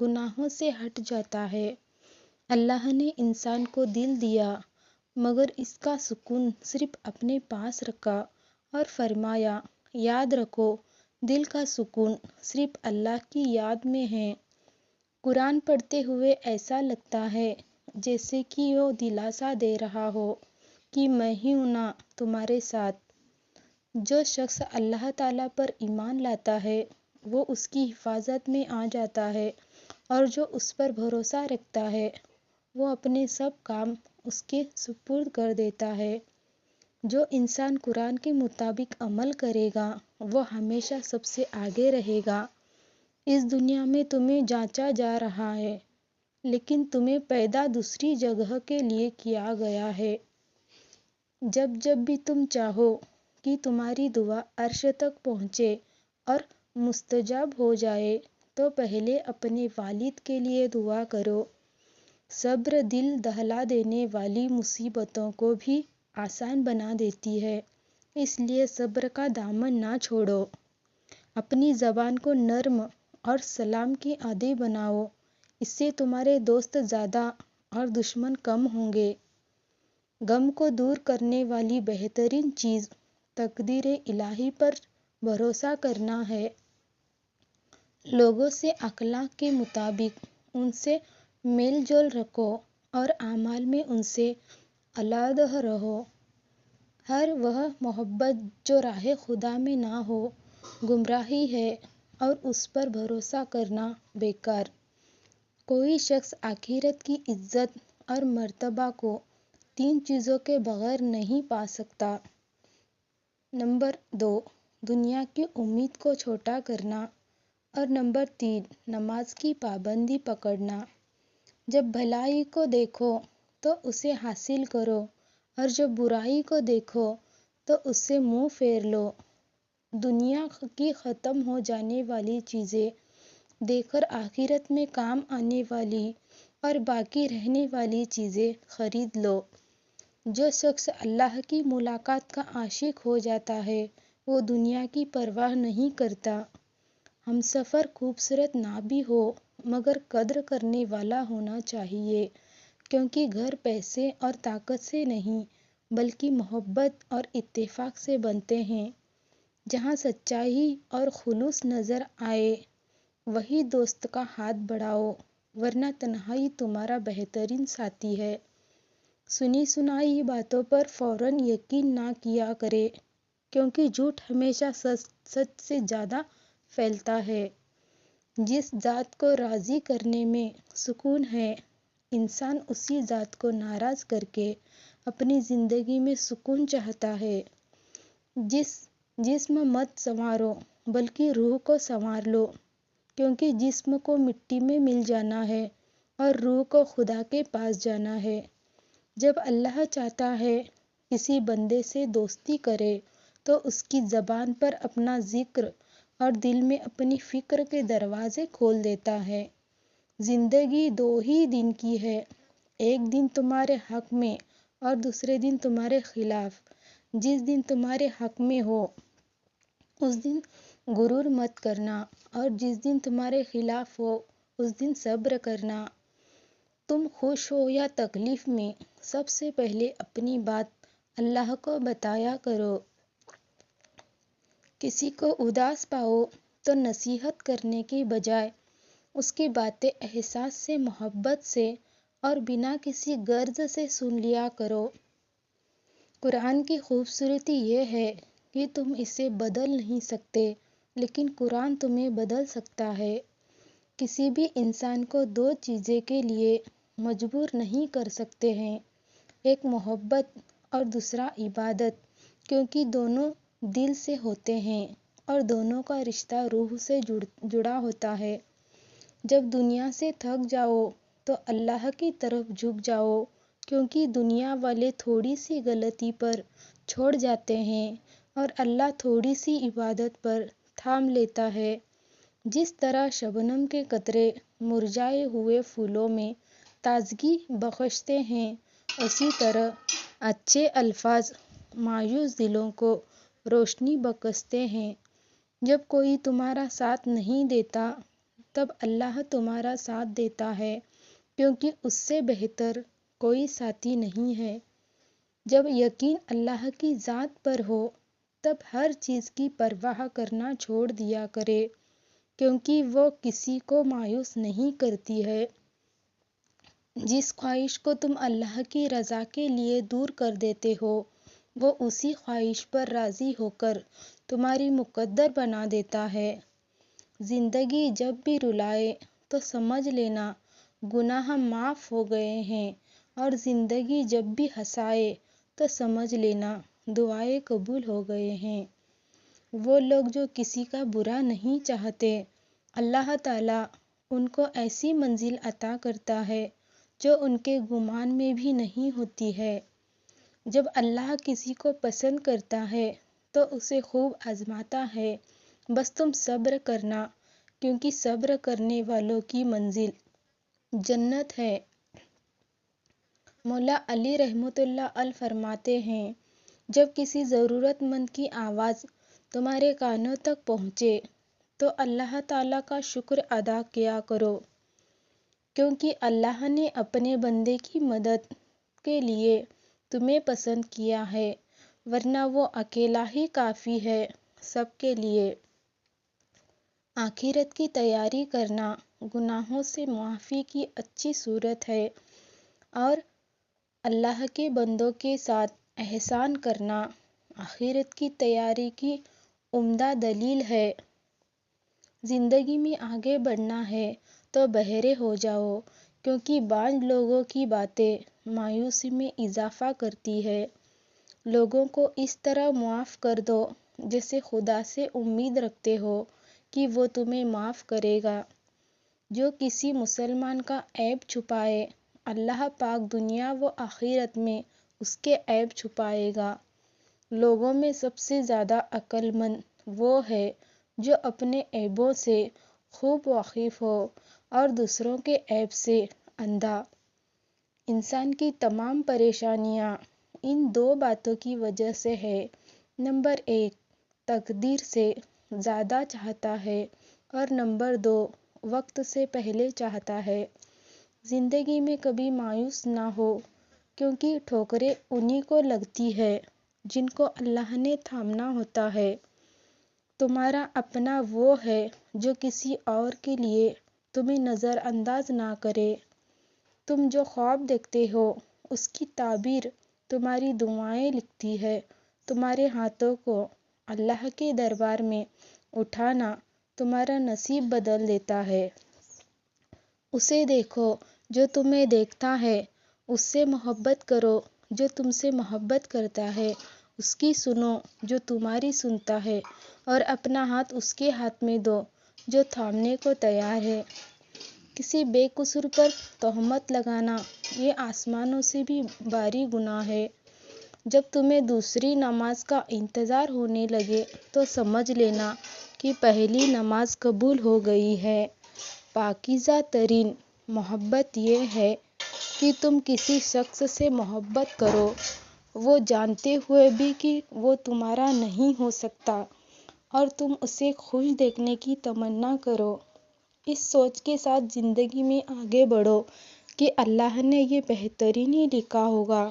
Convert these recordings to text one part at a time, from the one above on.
گناہوں سے ہٹ جاتا ہے۔ اللہ نے انسان کو دل دیا مگر اس کا سکون صرف اپنے پاس رکھا اور فرمایا یاد رکھو دل کا سکون صرف اللہ کی یاد میں ہے۔ قرآن پڑھتے ہوئے ایسا لگتا ہے جیسے کہ وہ دلاسا دے رہا ہو کہ میں ہی ہوں نا تمہارے ساتھ۔ جو شخص اللہ تعالیٰ پر ایمان لاتا ہے وہ اس کی حفاظت میں آ جاتا ہے، اور جو اس پر بھروسہ رکھتا ہے وہ اپنے سب کام اس کے سپرد کر دیتا ہے۔ جو انسان قرآن کے مطابق عمل کرے گا وہ ہمیشہ سب سے آگے رہے گا۔ اس دنیا میں تمہیں جانچا جا رہا ہے لیکن تمہیں پیدا دوسری جگہ کے لیے کیا گیا ہے۔ جب جب بھی تم چاہو کہ تمہاری دعا عرش تک پہنچے اور مستجاب ہو جائے تو پہلے اپنے والد کے لیے دعا کرو۔ صبر دل دہلا دینے والی مصیبتوں کو بھی آسان بنا دیتی ہے، اس لیے صبر کا دامن نہ چھوڑو۔ اپنی زبان کو نرم اور سلام کی عادی بناؤ، اس سے تمہارے دوست زیادہ اور دشمن کم ہوں گے۔ غم کو دور کرنے والی بہترین چیز تقدیر الہی پر بھروسہ کرنا ہے۔ لوگوں سے اخلاق کے مطابق ان سے میل جول رکھو اور اعمال میں ان سے علیحدہ رہو۔ ہر وہ محبت جو راہ خدا میں نہ ہو گمراہی ہے اور اس پر بھروسہ کرنا بیکار۔ کوئی شخص آخرت کی عزت اور مرتبہ کو 3 چیزوں کے بغیر نہیں پا سکتا۔ نمبر 2، دنیا کی امید کو چھوٹا کرنا، اور نمبر 3، نماز کی پابندی پکڑنا۔ جب بھلائی کو دیکھو تو اسے حاصل کرو اور جب برائی کو دیکھو تو اس سے منہ پھیر لو۔ دنیا کی ختم ہو جانے والی چیزیں دیکھ کر آخرت میں کام آنے والی اور باقی رہنے والی چیزیں خرید لو۔ جو شخص اللہ کی ملاقات کا عاشق ہو جاتا ہے وہ دنیا کی پرواہ نہیں کرتا۔ ہمسفر خوبصورت نہ بھی ہو مگر قدر کرنے والا ہونا چاہیے، کیونکہ گھر پیسے اور طاقت سے نہیں بلکہ محبت اور اتفاق سے بنتے ہیں۔ جہاں سچائی اور خلوص نظر آئے وہیں دوست کا ہاتھ بڑھاؤ، ورنہ تنہائی تمہارا بہترین ساتھی ہے۔ سنی سنائی باتوں پر فوراً یقین نہ کیا کرے، کیونکہ جھوٹ ہمیشہ سچ سے زیادہ پھیلتا ہے۔ جس ذات کو راضی کرنے میں سکون ہے انسان اسی ذات کو ناراض کر کے اپنی زندگی میں سکون چاہتا ہے۔ جسم مت سنوارو بلکہ روح کو سنوار لو، کیونکہ جسم کو مٹی میں مل جانا ہے اور روح کو خدا کے پاس جانا ہے۔ جب اللہ چاہتا ہے کسی بندے سے دوستی کرے تو اس کی زبان پر اپنا ذکر اور دل میں اپنی فکر کے دروازے کھول دیتا ہے۔ زندگی 2 ہی دن کی ہے، ایک دن تمہارے حق میں اور دوسرے دن تمہارے خلاف۔ جس دن تمہارے حق میں ہو اس دن غرور مت کرنا اور جس دن تمہارے خلاف ہو اس دن صبر کرنا۔ تم خوش ہو یا تکلیف میں سب سے پہلے اپنی بات اللہ کو بتایا کرو۔ کسی کو اداس پاؤ تو نصیحت کرنے کی بجائے اس کی باتیں احساس سے، محبت سے اور بنا کسی غرض سے سن لیا کرو۔ قرآن کی خوبصورتی یہ ہے کہ تم اسے بدل نہیں سکتے لیکن قرآن تمہیں بدل سکتا ہے۔ کسی بھی انسان کو 2 چیزیں کے لیے مجبور نہیں کر سکتے ہیں، ایک محبت اور دوسرا عبادت، کیونکہ دونوں دل سے ہوتے ہیں اور دونوں کا رشتہ روح سے جڑا ہوتا ہے۔ جب دنیا سے تھک جاؤ تو اللہ کی طرف جھک جاؤ، کیونکہ دنیا والے تھوڑی سی غلطی پر چھوڑ جاتے ہیں اور اللہ تھوڑی سی عبادت پر تھام لیتا ہے۔ جس طرح شبنم کے قطرے مرجھائے ہوئے پھولوں میں تازگی بخشتے ہیں، اسی طرح اچھے الفاظ مایوس دلوں کو روشنی بخشتے ہیں۔ جب کوئی تمہارا ساتھ نہیں دیتا تب اللہ تمہارا ساتھ دیتا ہے، کیونکہ اس سے بہتر کوئی ساتھی نہیں ہے۔ جب یقین اللہ کی ذات پر ہو تب ہر چیز کی پرواہ کرنا چھوڑ دیا کرے، کیونکہ وہ کسی کو مایوس نہیں کرتی ہے۔ جس خواہش کو تم اللہ کی رضا کے لیے دور کر دیتے ہو، وہ اسی خواہش پر راضی ہو کر تمہاری مقدر بنا دیتا ہے۔ زندگی جب بھی رلائے تو سمجھ لینا گناہ معاف ہو گئے ہیں، اور زندگی جب بھی ہنسائے تو سمجھ لینا دعائیں قبول ہو گئے ہیں۔ وہ لوگ جو کسی کا برا نہیں چاہتے، اللہ تعالیٰ ان کو ایسی منزل عطا کرتا ہے جو ان کے گمان میں بھی نہیں ہوتی ہے۔ جب اللہ کسی کو پسند کرتا ہے تو اسے خوب آزماتا ہے، بس تم صبر کرنا، کیونکہ صبر کرنے والوں کی منزل جنت ہے۔ مولا علی رحمۃ اللہ علیہ فرماتے ہیں، جب کسی ضرورت مند کی آواز تمہارے کانوں تک پہنچے تو اللہ تعالیٰ کا شکر ادا کیا کرو، کیونکہ اللہ نے اپنے بندے کی مدد کے لیے تمہیں پسند کیا ہے، ورنہ وہ اکیلا ہی کافی ہے سب کے لیے۔ آخرت کی تیاری کرنا گناہوں سے معافی کی اچھی صورت ہے، اور اللہ کے بندوں کے ساتھ احسان کرنا آخرت کی تیاری کی عمدہ دلیل ہے۔ زندگی میں آگے بڑھنا ہے تو بہرے ہو جاؤ، کیونکہ بعض لوگوں کی باتیں مایوسی میں اضافہ کرتی ہے۔ لوگوں کو اس طرح معاف کر دو جیسے خدا سے امید رکھتے ہو کہ وہ تمہیں معاف کرے گا۔ جو کسی مسلمان کا عیب چھپائے، اللہ پاک دنیا و آخرت میں اس کے عیب چھپائے گا۔ لوگوں میں سب سے زیادہ عقل مند وہ ہے جو اپنے عیبوں سے خوب واقف ہو اور دوسروں کے عیب سے اندھا۔ انسان کی تمام پریشانیاں ان دو باتوں کی وجہ سے ہے۔ نمبر 1، تقدیر سے زیادہ چاہتا ہے، اور نمبر 2، وقت سے پہلے چاہتا ہے۔ زندگی میں کبھی مایوس نہ ہو، کیونکہ ٹھوکریں انہی کو لگتی ہے جن کو اللہ نے تھامنا ہوتا ہے۔ تمہارا اپنا وہ ہے جو کسی اور کے لیے تمہیں نظر انداز نہ کرے۔ تم جو خواب دیکھتے ہو اس کی تعبیر تمہاری دعائیں لکھتی ہے۔ تمہارے ہاتھوں کو اللہ کے دربار میں اٹھانا تمہارا نصیب بدل دیتا ہے۔ اسے دیکھو جو تمہیں دیکھتا ہے، اس سے محبت کرو جو تم سے محبت کرتا ہے، اس کی سنو جو تمہاری سنتا ہے، اور اپنا ہاتھ اس کے ہاتھ میں دو جو تھامنے کو تیار ہے۔ کسی بے قصور پر تہمت لگانا یہ آسمانوں سے بھی بھاری گناہ ہے۔ جب تمہیں دوسری نماز کا انتظار ہونے لگے تو سمجھ لینا کہ پہلی نماز قبول ہو گئی ہے۔ پاکیزہ ترین محبت یہ ہے کہ تم کسی شخص سے محبت کرو، وہ جانتے ہوئے بھی کہ وہ تمہارا نہیں ہو سکتا، اور تم اسے خوش دیکھنے کی تمنا کرو۔ اس سوچ کے ساتھ زندگی میں آگے بڑھو کہ اللہ نے یہ بہترین ہی لکھا ہوگا۔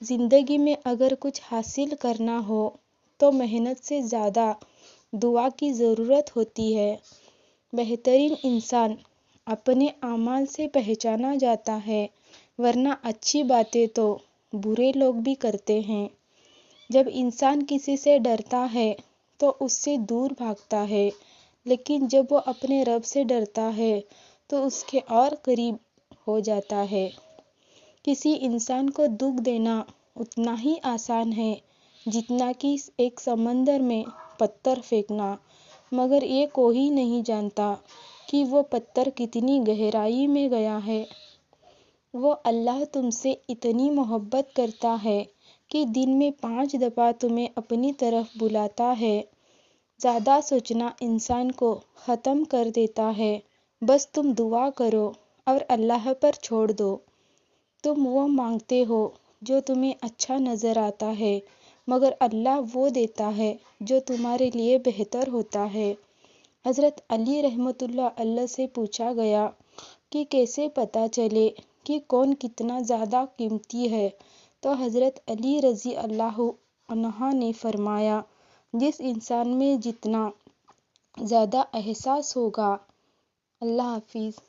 زندگی میں اگر کچھ حاصل کرنا ہو تو محنت سے زیادہ دعا کی ضرورت ہوتی ہے۔ بہترین انسان اپنے اعمال سے پہچانا جاتا ہے، ورنہ اچھی باتیں تو برے لوگ بھی کرتے ہیں۔ جب انسان کسی سے ڈرتا ہے تو اس سے دور بھاگتا ہے، لیکن جب وہ اپنے رب سے ڈرتا ہے تو اس کے اور قریب ہو جاتا ہے۔ کسی انسان کو دکھ دینا اتنا ہی آسان ہے جتنا کہ ایک سمندر میں پتھر پھینکنا، مگر یہ کوئی نہیں جانتا کہ وہ پتھر کتنی گہرائی میں گیا ہے۔ وہ اللہ تم سے اتنی محبت کرتا ہے کہ دن میں 5 دفعہ تمہیں اپنی طرف بلاتا ہے۔ زیادہ سوچنا انسان کو ختم کر دیتا ہے۔ بس تم دعا کرو اور اللہ پر چھوڑ دو۔ تم وہ مانگتے ہو جو تمہیں اچھا نظر آتا ہے، مگر اللہ وہ دیتا ہے جو تمہارے لیے بہتر ہوتا ہے۔ حضرت علی رحمۃ اللہ علیہ سے پوچھا گیا کہ کیسے پتہ چلے کہ کون کتنا زیادہ قیمتی ہے، تو حضرت علی رضی اللہ عنہ نے فرمایا، جس انسان میں جتنا زیادہ احساس ہوگا۔ اللہ حافظ۔